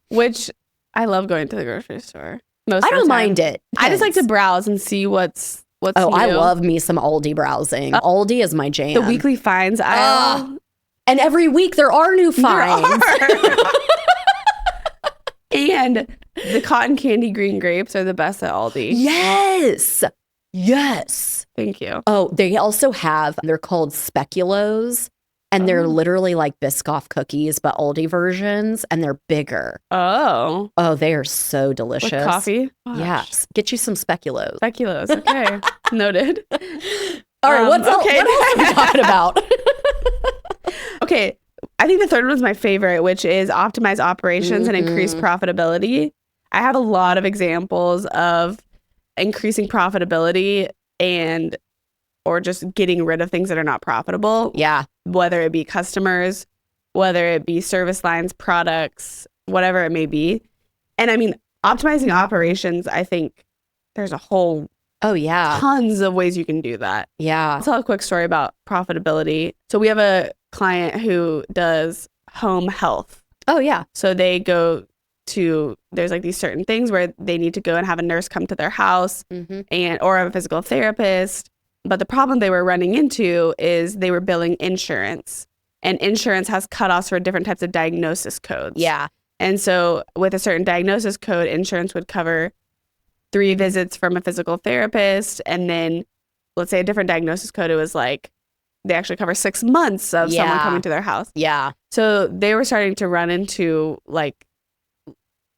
Which I love going to the grocery store. I don't mind it. I just like to browse and see what's new. I love me some Aldi browsing. Aldi is my jam. The weekly finds aisle. And every week there are new finds. And the cotton candy green grapes are the best at Aldi. Yes. Thank you. Oh, they also have, they're called speculoos. And they're literally like Biscoff cookies, but Aldi versions, and they're bigger. Oh, they are so delicious. With coffee? Yes. Get you some speculoos. Speculoos, okay. Noted. All right, what else are we talking about? Okay, I think the third one is my favorite, which is optimize operations and increase profitability. I have a lot of examples of increasing profitability or just getting rid of things that are not profitable. Yeah. Whether it be customers, whether it be service lines, products, whatever it may be. And I mean, optimizing operations, I think there's a whole tons of ways you can do that. Yeah. I'll tell a quick story about profitability. So we have a client who does home health. Oh, yeah. So they go to, there's these certain things where they need to go and have a nurse come to their house or a physical therapist. But the problem they were running into is they were billing insurance, and insurance has cutoffs for different types of diagnosis codes. Yeah. And so with a certain diagnosis code, insurance would cover 3 visits from a physical therapist. And then let's say a different diagnosis code, it was like they actually cover 6 months of someone coming to their house. Yeah. So they were starting to run into like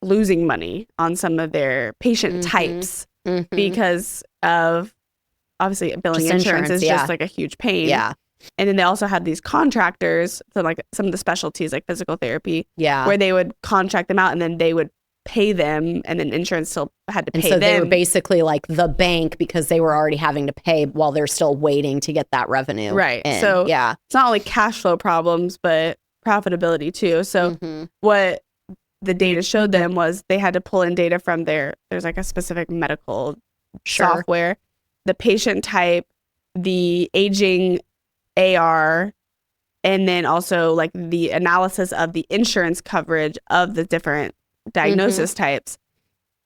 losing money on some of their patient types because of obviously billing insurance is just like a huge pain. Yeah. And then they also had these contractors, so like some of the specialties like physical therapy, where they would contract them out and then they would pay them, and then insurance still had to pay them. And so they were basically like the bank because they were already having to pay while they're still waiting to get that revenue. Right. So it's not only cash flow problems, but profitability too. So what the data showed them was they had to pull in data from there's like a specific medical software, the patient type, the aging AR, and then also like the analysis of the insurance coverage of the different diagnosis types.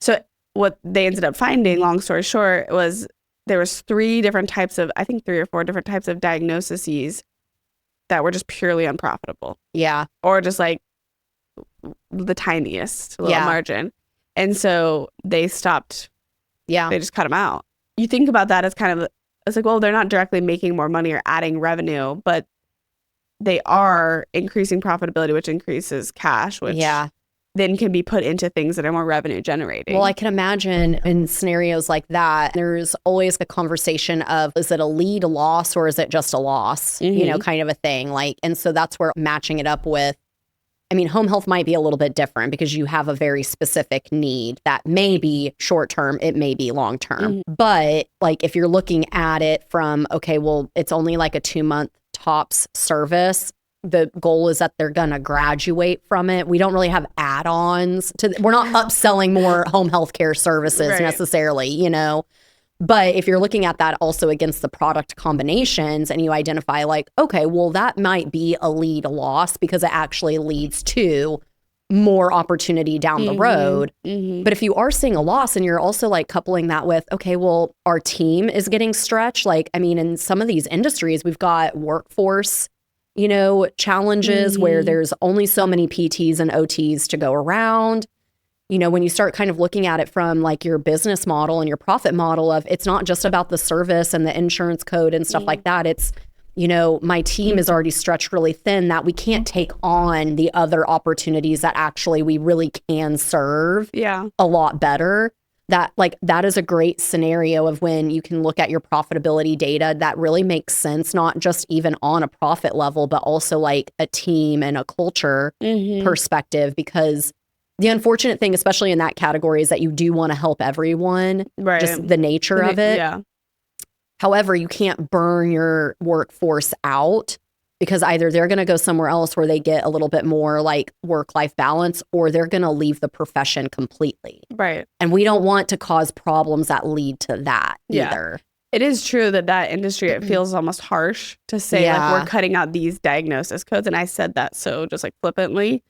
So what they ended up finding, long story short, was there was 3 different types of, I think 3 or 4 different types of diagnoses that were just purely unprofitable. Yeah. Or just like the tiniest little margin. And so they stopped. Yeah. They just cut them out. You think about that as kind of, it's like, well, they're not directly making more money or adding revenue, but they are increasing profitability, which increases cash, which then can be put into things that are more revenue generating. Well, I can imagine in scenarios like that, there's always the conversation of, is it a lead loss or is it just a loss? You know, kind of a thing. Like, and so that's where matching it up with, I mean, home health might be a little bit different because you have a very specific need that may be short term, it may be long term. But like if you're looking at it from, okay, well, it's only like a 2-month tops service. The goal is that they're going to graduate from it. We don't really have add-ons we're not upselling more home health care services necessarily, you know. But if you're looking at that also against the product combinations and you identify like, okay, well, that might be a lead loss because it actually leads to more opportunity down the road. But if you are seeing a loss and you're also like coupling that with, okay, well, our team is getting stretched. Like, I mean, in some of these industries, we've got workforce, you know, challenges where there's only so many PTs and OTs to go around. You know, when you start kind of looking at it from like your business model and your profit model of, it's not just about the service and the insurance code and stuff like that. It's, you know, my team is already stretched really thin that we can't take on the other opportunities that actually we really can serve a lot better. That like, that is a great scenario of when you can look at your profitability data that really makes sense, not just even on a profit level, but also like a team and a culture perspective, because the unfortunate thing, especially in that category, is that you do want to help everyone, just the nature of it. However, you can't burn your workforce out because either they're going to go somewhere else where they get a little bit more like work-life balance, or they're going to leave the profession completely. And we don't want to cause problems that lead to that either. It is true that industry, it feels almost harsh to say like we're cutting out these diagnosis codes. And I said that so just like flippantly,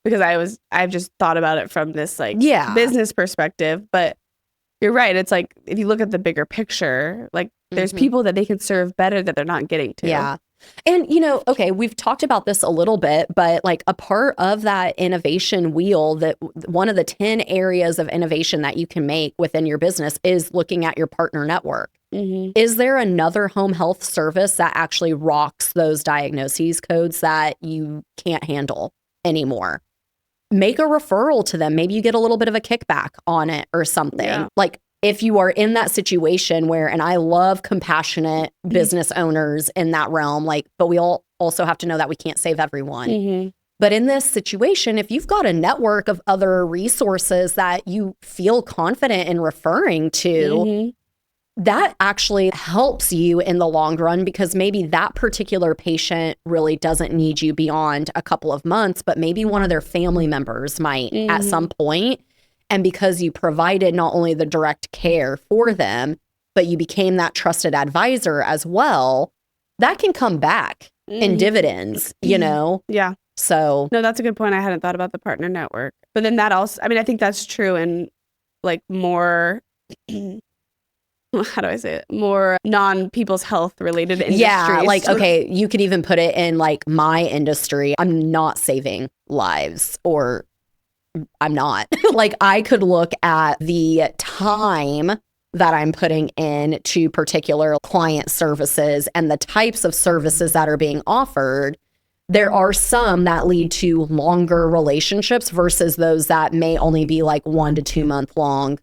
because I've just thought about it from this like business perspective. But you're right. It's like, if you look at the bigger picture, like there's people that they can serve better that they're not getting to. Yeah. And, you know, okay, we've talked about this a little bit, but like a part of that innovation wheel, that one of the 10 areas of innovation that you can make within your business is looking at your partner network. Is there another home health service that actually rocks those diagnoses codes that you can't handle anymore? Make a referral to them. Maybe you get a little bit of a kickback on it or something. Like if you are in that situation where, and I love compassionate business owners in that realm, like, but we all also have to know that we can't save everyone. But in this situation, if you've got a network of other resources that you feel confident in referring to, that actually helps you in the long run, because maybe that particular patient really doesn't need you beyond a couple of months, but maybe one of their family members might at some point. And because you provided not only the direct care for them, but you became that trusted advisor as well, that can come back in dividends, you know? So. No, that's a good point. I hadn't thought about the partner network. But then that also, I mean, I think that's true in like more how do I say it? More non-people's health related industries. Yeah, like, okay, you could even put it in like my industry. I'm not saving lives, or I'm not. Like, I could look at the time that I'm putting in to particular client services and the types of services that are being offered. There are some that lead to longer relationships versus those that may only be like 1 to 2 month long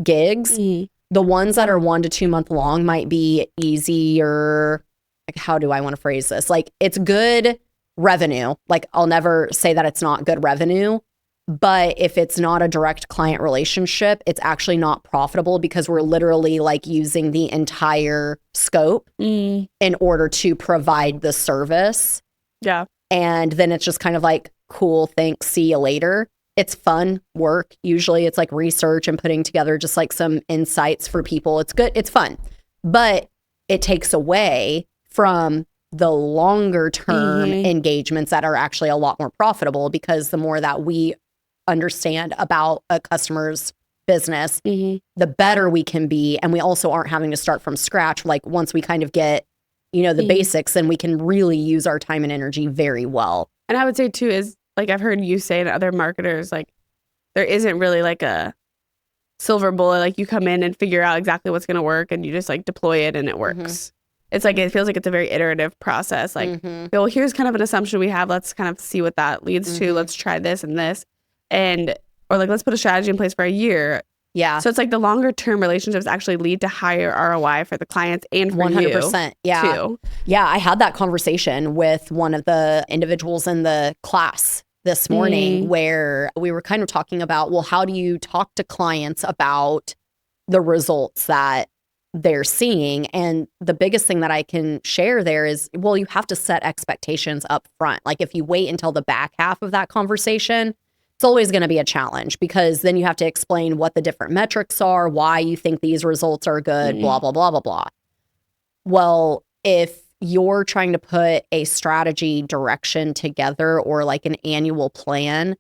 gigs. The ones that are 1 to 2 month long might be easier. Like, how do I want to phrase this? Like, it's good revenue. Like, I'll never say that it's not good revenue, but if it's not a direct client relationship, it's actually not profitable because we're literally like using the entire scope in order to provide the service. Yeah. And then it's just kind of like, cool, thanks, see you later. It's fun work. Usually it's like research and putting together just like some insights for people. It's good. It's fun. But it takes away from the longer term engagements that are actually a lot more profitable, because the more that we understand about a customer's business, the better we can be. And we also aren't having to start from scratch. Like, once we kind of get, you know, the basics, then we can really use our time and energy very well. And I would say too is, like, I've heard you say to other marketers, like, there isn't really like a silver bullet. Like, you come in and figure out exactly what's going to work and you just like deploy it and it works. It's like, it feels like it's a very iterative process. Like, well, here's kind of an assumption we have. Let's kind of see what that leads to. Let's try this and this. Or like, let's put a strategy in place for a year. Yeah. So it's like the longer term relationships actually lead to higher ROI for the clients and for 100%. Yeah. too. Yeah. I had that conversation with one of the individuals in the class this morning where we were kind of talking about, well, how do you talk to clients about the results that they're seeing? And the biggest thing that I can share there is, well, you have to set expectations up front. Like, if you wait until the back half of that conversation, it's always going to be a challenge, because then you have to explain what the different metrics are, why you think these results are good, blah, blah, blah, blah, blah. Well, if you're trying to put a strategy direction together or like an annual plan,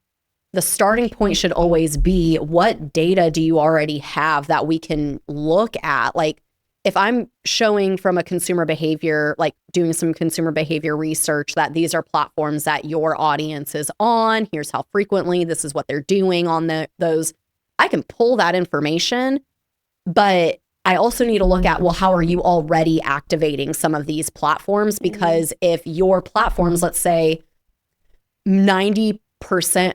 the starting point should always be, what data do you already have that we can look at? Like, if I'm showing from a consumer behavior, like doing some consumer behavior research, that these are platforms that your audience is on, here's how frequently, this is what they're doing on those, I can pull that information, but I also need to look at, well, how are you already activating some of these platforms? Because if your platforms, let's say 90%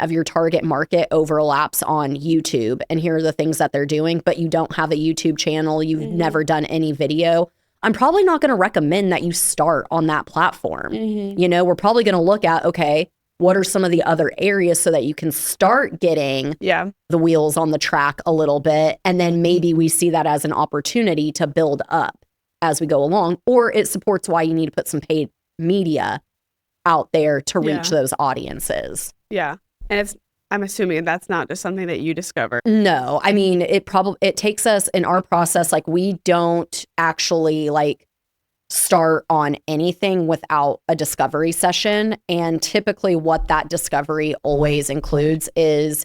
of your target market overlaps on YouTube, and here are the things that they're doing, but you don't have a YouTube channel, you've never done any video, I'm probably not going to recommend that you start on that platform. You know, we're probably going to look at, okay, what are some of the other areas so that you can start getting the wheels on the track a little bit. And then maybe we see that as an opportunity to build up as we go along, or it supports why you need to put some paid media out there to reach those audiences. Yeah. And I'm assuming that's not just something that you discovered. No, I mean, it takes us in our process, like, we don't actually like start on anything without a discovery session. And typically what that discovery always includes is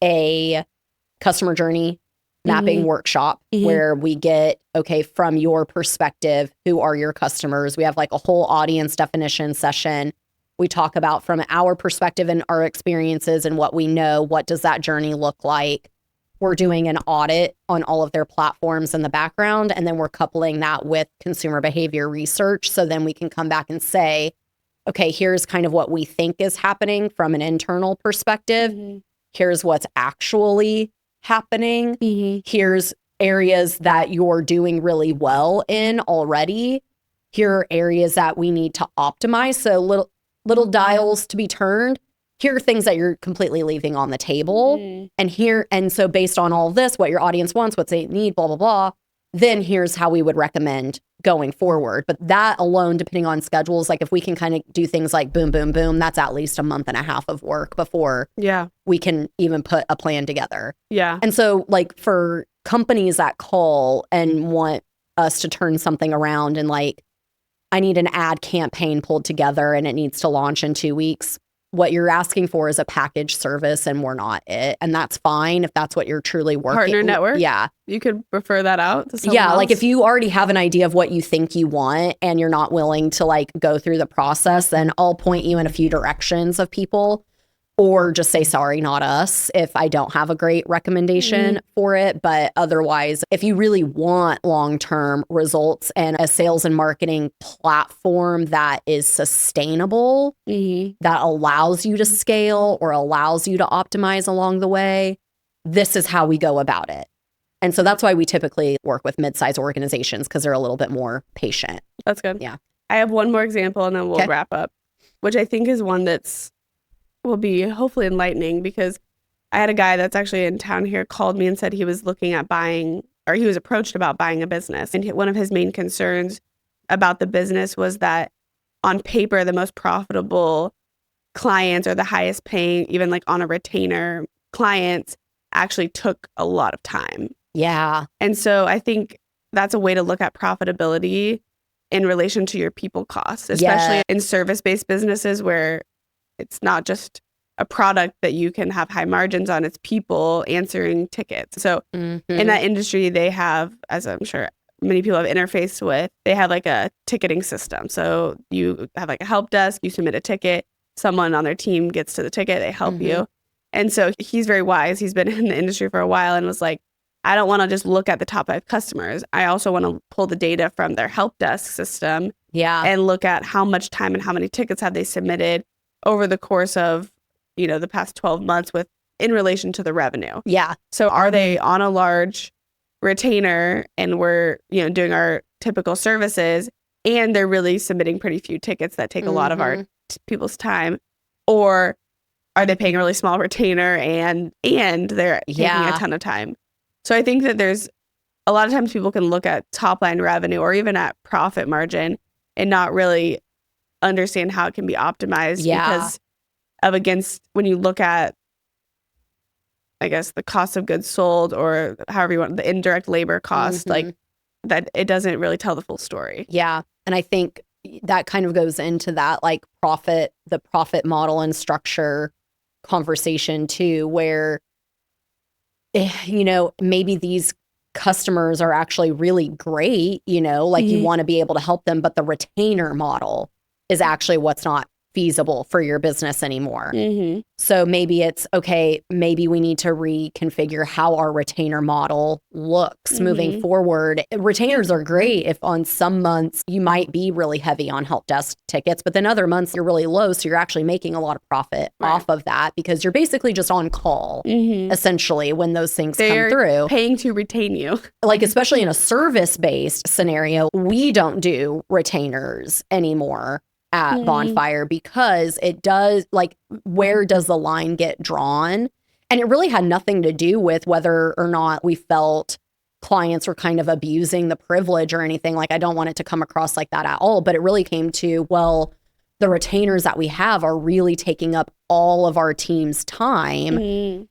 a customer journey mapping workshop where we get, okay, from your perspective, who are your customers? We have like a whole audience definition session. We talk about, from our perspective and our experiences and what we know, what does that journey look like? We're doing an audit on all of their platforms in the background, and then we're coupling that with consumer behavior research. So then we can come back and say, okay, here's kind of what we think is happening from an internal perspective. Here's what's actually happening. Here's areas that you're doing really well in already. Here are areas that we need to optimize. So little dials to be turned. Here are things that you're completely leaving on the table. And so based on all this, what your audience wants, what they need, blah, blah, blah, then here's how we would recommend going forward. But that alone, depending on schedules, like if we can kind of do things like boom, boom, boom, that's at least a month and a half of work before we can even put a plan together. And so like for companies that call and want us to turn something around and like, I need an ad campaign pulled together and it needs to launch in 2 weeks. what you're asking for is a package service and we're not it. And that's fine if that's what you're truly working. Partner network? Yeah. You could refer that out to someone else? Like if you already have an idea of what you think you want and you're not willing to like go through the process, then I'll point you in a few directions of people. Or just say, sorry, not us, if I don't have a great recommendation for it. But otherwise, if you really want long-term results and a sales and marketing platform that is sustainable, that allows you to scale or allows you to optimize along the way, this is how we go about it. And so that's why we typically work with mid-size organizations, because they're a little bit more patient. That's good. Yeah. I have one more example and then we'll wrap up, which I think is one will be hopefully enlightening, because I had a guy that's actually in town here called me and said he was looking at buying, or he was approached about buying a business. And one of his main concerns about the business was that on paper, the most profitable clients or the highest paying, even like on a retainer clients, actually took a lot of time. Yeah. And so I think that's a way to look at profitability in relation to your people costs, especially in service-based businesses where it's not just a product that you can have high margins on, it's people answering tickets. So in that industry, they have, as I'm sure many people have interfaced with, they have like a ticketing system. So you have like a help desk, you submit a ticket, someone on their team gets to the ticket, they help you. And so he's very wise. He's been in the industry for a while and was like, I don't want to just look at the top 5 customers. I also want to pull the data from their help desk system and look at how much time and how many tickets have they submitted over the course of, the past 12 months in relation to the revenue. Yeah. So are they on a large retainer and we're, doing our typical services and they're really submitting pretty few tickets that take a lot of our people's time? Or are they paying a really small retainer and they're taking a ton of time? So I think that there's a lot of times people can look at top line revenue or even at profit margin and not really understand how it can be optimized because of when you look at, I guess, the cost of goods sold or however you want, the indirect labor cost, like that, it doesn't really tell the full story. Yeah. And I think that kind of goes into that like the profit model and structure conversation too, where, maybe these customers are actually really great, like you want to be able to help them, but the retainer model is actually what's not feasible for your business anymore. So maybe it's okay, maybe we need to reconfigure how our retainer model looks moving forward. Retainers are great if on some months you might be really heavy on help desk tickets, but then other months you're really low, so you're actually making a lot of profit off of that because you're basically just on call essentially when those things come through. Paying to retain you. Like especially in a service-based scenario, we don't do retainers anymore at Bondfire because it does, like, where does the line get drawn? And it really had nothing to do with whether or not we felt clients were kind of abusing the privilege or anything. Like, I don't want it to come across like that at all, but it really came to, well, the retainers that we have are really taking up all of our team's time.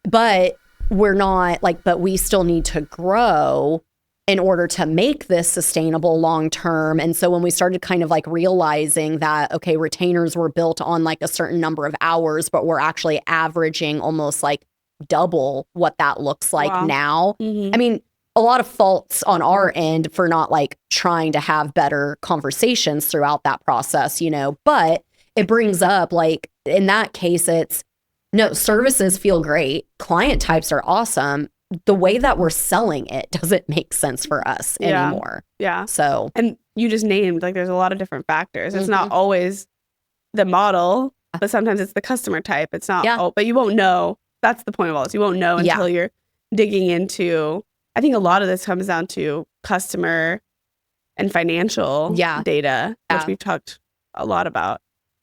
But we're not like, but we still need to grow in order to make this sustainable long term. And so when we started kind of like realizing that, okay, retainers were built on like a certain number of hours, but we're actually averaging almost like double what that looks like now. I mean, a lot of faults on our end for not like trying to have better conversations throughout that process, but it brings up like, in that case, no, services feel great. Client types are awesome. The way that we're selling it doesn't make sense for us anymore. Yeah. So, and you just named, like, there's a lot of different factors. It's not always the model, but sometimes it's the customer type. It's not, but you won't know. That's the point of all this. You won't know until you're digging into, I think a lot of this comes down to customer and financial data, which we've talked a lot about.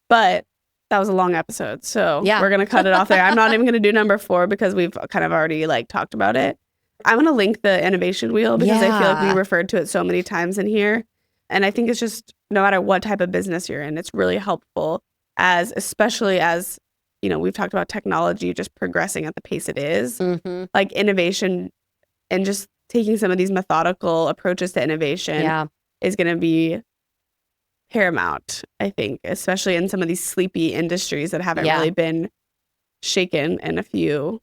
But that was a long episode, so we're going to cut it off there. I'm not even going to do number 4 because we've kind of already like talked about it. I'm going to link the innovation wheel because I feel like we referred to it so many times in here. And I think it's just, no matter what type of business you're in, it's really helpful especially as, we've talked about technology just progressing at the pace it is. Like innovation and just taking some of these methodical approaches to innovation is going to be paramount, I think, especially in some of these sleepy industries that haven't really been shaken in a few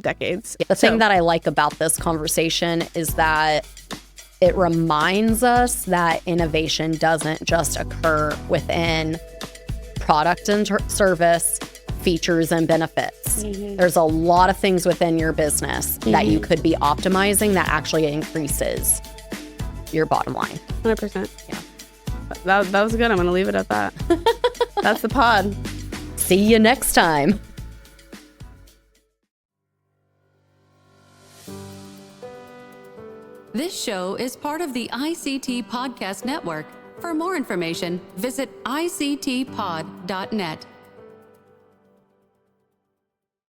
decades. The thing that I like about this conversation is that it reminds us that innovation doesn't just occur within product and service, features and benefits. There's a lot of things within your business that you could be optimizing that actually increases your bottom line. 100%. Yeah. That was good. I'm going to leave it at that. That's the pod. See you next time. This show is part of the ICT Podcast Network. For more information, visit ictpod.net.